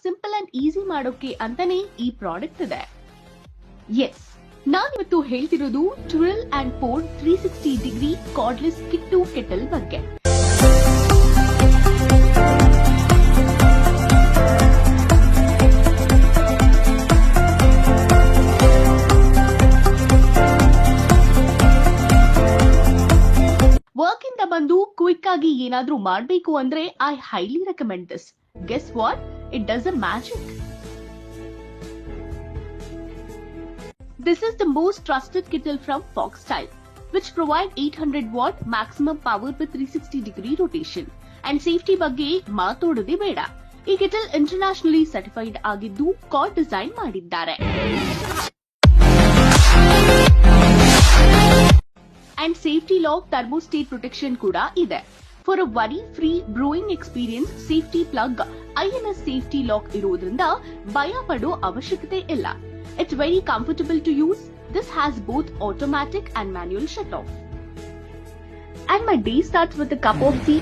Simple and easy ಮಾಡೋಕೆ ಅಂತಾನೆ ಈ ಪ್ರಾಡಕ್ಟ್ ಇದೆ. ಎಸ್, ನಾನಿವತ್ತು ಹೇಳ್ತಿರೋದು twill and pour 360 degree cordless kit kettle ಬಗ್ಗೆ. ವರ್ಕ್ ಇಂದ ಬಂದು ಕ್ವಿಕ್ ಆಗಿ ಏನಾದ್ರೂ ಮಾಡಬೇಕು ಅಂದ್ರೆ I highly recommend this. Guess what? It does a magic. This is the most trusted kettle from Foxlite, which provide 800 watt maximum power with 360 degree rotation. And safety ಬಗ್ಗೆ ಮಾತಾಡೋದೇ ಬೇಡ. ಈ ಕೆಟಲ್ ಇಂಟರ್ನ್ಯಾಷನಲಿ ಸರ್ಟಿಫೈಡ್ ಆಗಿದ್ದು card design ಮಾಡಿದ್ದಾರೆ. And safety lock thermostat protection ಕೂಡ ಇದೆ. For a worry-free brewing experience, safety plug INS safety lock ಇರೋದ್ರಿಂದ ಭಯ ಪಡೋ ಅವಶ್ಯಕತೆ ಇಲ್ಲ. It's very comfortable to use. This has both automatic and manual shut off. And my day starts with a cup of tea